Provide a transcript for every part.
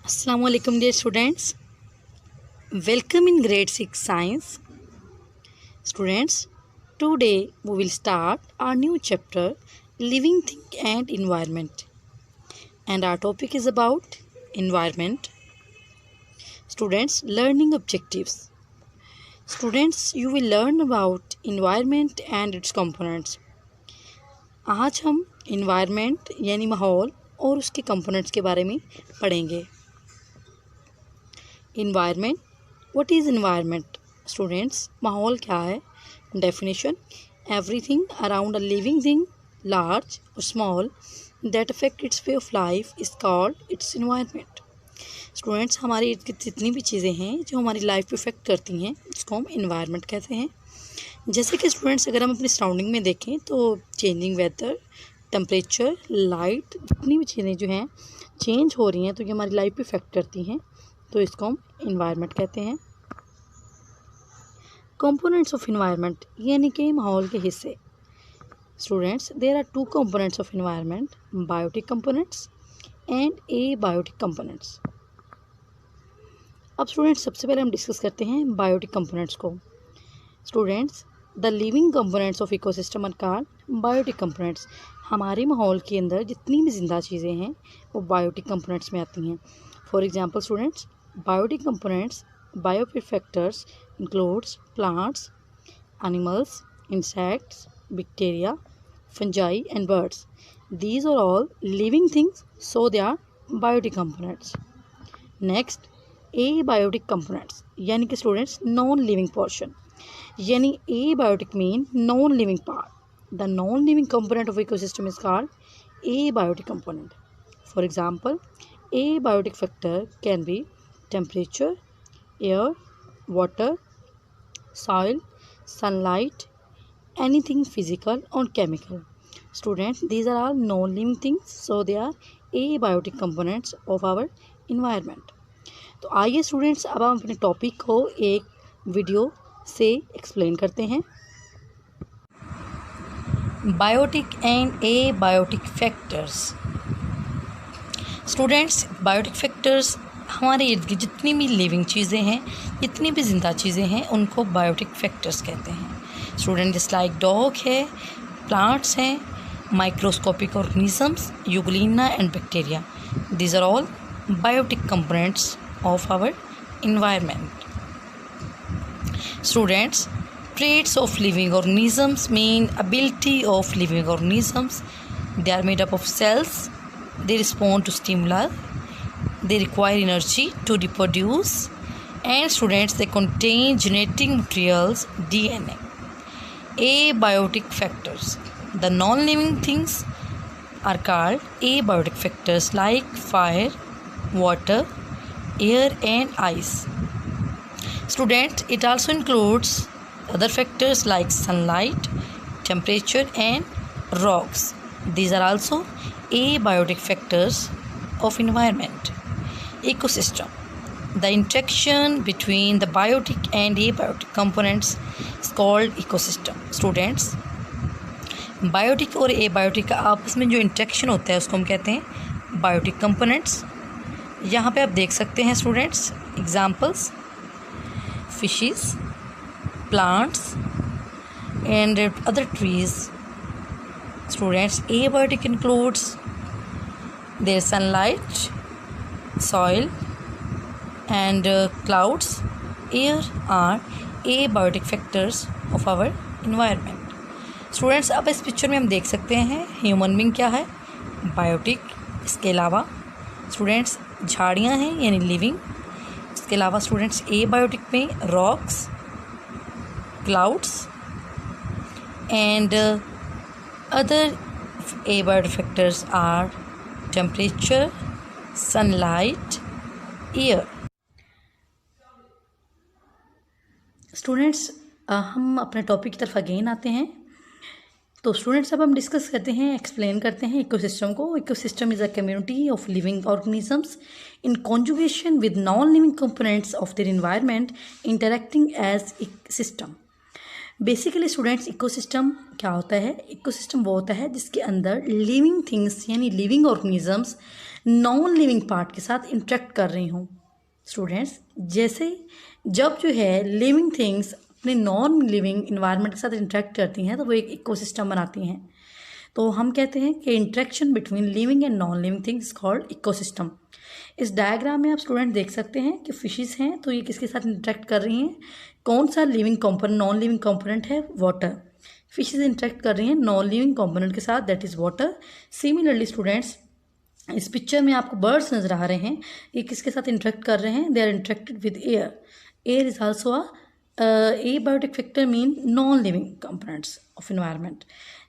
Assalamualaikum dear students. Welcome in grade 6 science. Students, today we will start our new chapter living thing and environment. And our topic is about environment. Students, learning objectives. Students, you will learn about environment and its components. आज हम environment यानी माहौल और उसके components के बारे में पढ़ेंगे. Environment. What is environment? Students, माहौल क्या है? Definition. Everything around a living thing, large or small, that affect its way of life is called its environment. Students, हमारी जितनी भी चीज़ें हैं जो हमारी लाइफ पे इफेक्ट करती हैं उसको हम environment कहते हैं. जैसे कि स्टूडेंट्स अगर हम अपनी सराउंडिंग में देखें तो चेंजिंग वेदर, टेम्परेचर, लाइट, जितनी भी चीज़ें जो हैं चेंज हो रही हैं तो ये हमारी लाइफ पे इफेक्ट करती हैं, तो इसको हम इन्वायरमेंट कहते हैं. कंपोनेंट्स ऑफ इन्वायरमेंट यानी कि माहौल के हिस्से. Students, there are two components of environment, biotic components and abiotic components. अब स्टूडेंट्स सबसे पहले हम डिस्कस करते हैं बायोटिक कंपोनेंट्स को. Students, the living components of ecosystem are called biotic components. हमारे माहौल के अंदर जितनी भी जिंदा चीज़ें हैं वो बायोटिक कंपोनेंट्स में आती हैं. For example students, biotic components, biotic factors includes plants, animals, insects, bacteria, fungi and birds. These are all living things, so they are biotic components. Next, abiotic components यानी कि स्टूडेंट्स नॉन लिविंग पोर्शन. यानी abiotic mean non living part. The non living component of ecosystem is called abiotic component. For example, abiotic factor can be temperature, air, water, soil, sunlight, anything physical or chemical. Students, these are all non-living things, so they are abiotic components of our environment. तो आइए students अब हम अपने topic को एक video से explain करते हैं. Biotic and abiotic factors. Students, biotic factors हमारे इर्द गिर्द जितनी भी लिविंग चीज़ें हैं, जितनी भी ज़िंदा चीज़ें हैं उनको बायोटिक फैक्टर्स कहते हैं. स्टूडेंट, जस्ट लाइक डॉग है, प्लांट्स हैं, microscopic organisms, euglena and bacteria. These are all biotic components of our environment. Students, traits of living organisms mean ability of living organisms. They are made up of cells. They respond to stimuli. They require energy to reproduce. And students, they contain genetic materials, DNA. Abiotic factors. The non-living things are called abiotic factors like fire, water, air and ice. Students, it also includes other factors like sunlight, temperature and rocks. These are also abiotic factors of environment. Ecosystem. The interaction between the biotic and abiotic components is called ecosystem. Students, biotic और abiotic का आपस में जो interaction होता है उसको हम कहते हैं बायोटिक कंपोनेंट्स. यहाँ पे आप देख सकते हैं students examples: fishes, plants and other trees. Students, abiotic includes their sunlight, soil and clouds. Air are abiotic factors of our environment. Students, अब इस पिक्चर में हम देख सकते हैं ह्यूमन बीइंग क्या है, बायोटिक. इसके अलावा स्टूडेंट्स झाड़ियाँ हैं यानी लिविंग. इसके अलावा स्टूडेंट्स एबायोटिक में rocks, clouds and other abiotic factors are temperature, sunlight, air. Students, हम अपने टॉपिक की तरफ अगेन आते हैं. तो स्टूडेंट्स, अब हम डिस्कस करते हैं, एक्सप्लेन करते हैं इकोसिस्टम को. Ecosystem is a community of living organisms in conjugation with non living components of their environment interacting as a system. Basically students, ecosystem क्या होता है? इकोसिस्टम वो होता है जिसके अंदर लिविंग थिंग्स यानी living organisms non living part के साथ इंटरेक्ट कर रही हूँ। स्टूडेंट्स, जैसे जब जो है लिविंग थिंग्स अपने नॉन लिविंग इन्वायरमेंट के साथ इंटरेक्ट करती हैं तो वो एक इकोसिस्टम बनाती हैं। तो हम कहते हैं कि interaction between living and non living things called ecosystem. इस डायग्राम में आप स्टूडेंट देख सकते हैं कि फिशेस हैं, तो ये किसके साथ इंटरेक्ट कर रही हैं? कौन सा living component, non living component है? वाटर। फिशेस इंटरेक्ट कर रही हैं नॉन लिविंग कंपोनेंट के साथ, that is water. Similarly students, इस पिक्चर में आपको बर्ड्स नजर आ रहे हैं, ये किसके साथ इंटरेक्ट कर रहे हैं? They are interacted with air. Air is also abiotic factor mean non living components of environment.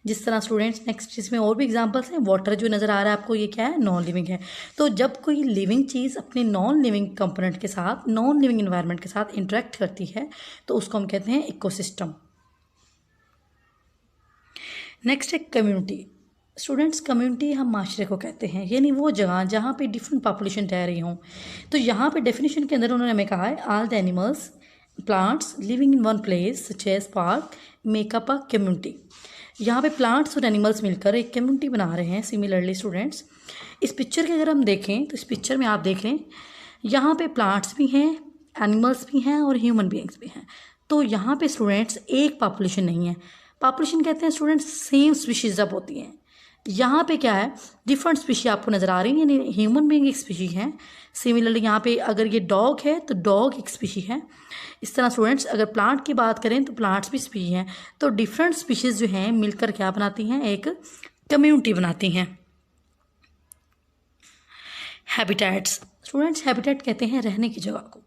जिस तरह स्टूडेंट्स नेक्स्ट इसमें और भी एग्जांपल्स हैं। वाटर जो नज़र आ रहा है आपको, ये क्या है? नॉन लिविंग है। तो जब कोई लिविंग चीज़ अपने नॉन लिविंग कंपोनेंट के साथ, नॉन लिविंग इन्वायरमेंट के साथ इंटरेक्ट करती है तो उसको हम कहते हैं इकोसिस्टम। नेक्स्ट है कम्युनिटी। स्टूडेंट्स, कम्युनिटी हम माशरे को कहते हैं, यानी वो जगह जहाँ पे डिफरेंट पॉपुलेशन रह रही हों। तो यहाँ पे डेफिनेशन के अंदर उन्होंने हमें कहा है all the animals plants living in one place such as park make up a community. यहाँ पे प्लांट्स और एनिमल्स मिलकर एक कम्युनिटी बना रहे हैं। सिमिलरली स्टूडेंट्स, इस पिक्चर के अगर हम देखें तो इस पिक्चर में आप देख लें, यहाँ पे प्लांट्स भी हैं, एनिमल्स भी हैं और ह्यूमन बीइंग्स भी हैं। तो यहाँ पे स्टूडेंट्स एक पॉपुलेशन नहीं है। पॉपुलेशन कहते हैं स्टूडेंट्स सेम स्पीशीज अब होती हैं। यहाँ पे क्या है? डिफरेंट स्पीशी आपको नज़र आ रही है, यानी ह्यूमन बीइंग एक स्पीशी है। सिमिलरली यहाँ पे अगर ये डॉग है तो डॉग एक स्पीशी है। इस तरह स्टूडेंट्स, अगर प्लांट की बात करें तो प्लांट्स भी स्पीशी हैं। तो डिफरेंट स्पीशीज जो हैं मिलकर क्या बनाती हैं? एक कम्युनिटी बनाती हैं। हैबिटेट्स। स्टूडेंट्स, हैबिटेट कहते हैं रहने की जगह को,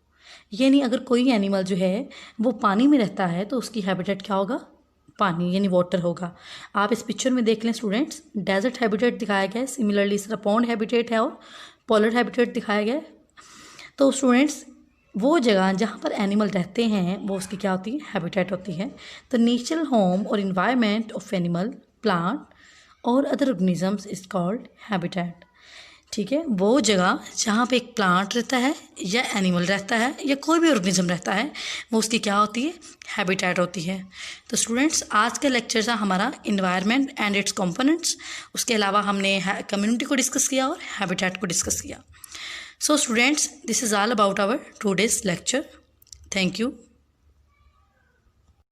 यानी अगर कोई एनिमल जो है वो पानी में रहता है तो उसकी हैबिटेट क्या होगा? पानी, यानी वाटर होगा। आप इस पिक्चर में देख लें स्टूडेंट्स, डेजर्ट हैबिटेट दिखाया गया है। सिमिलरली इस तरह पॉन्ड हैबिटेट है और पोलर हैबिटेट दिखाया गया है। तो स्टूडेंट्स, वो जगह जहाँ पर एनिमल रहते हैं वो उसकी क्या होती है? हैबिटेट होती है। तो नेचुरल होम और इन्वायरमेंट ऑफ एनिमल, प्लांट और other organisms is called habitat. ठीक है, वो जगह जहाँ पे एक प्लांट रहता है या एनिमल रहता है या कोई भी ऑर्गेनिज्म रहता है वो उसकी क्या होती है? हैबिटेट होती है। तो स्टूडेंट्स, आज का लेक्चर था हमारा इन्वायरमेंट एंड इट्स कंपोनेंट्स। उसके अलावा हमने कम्युनिटी को डिस्कस किया और हैबिटेट को डिस्कस किया। So students, this is all about our today's lecture. Thank you.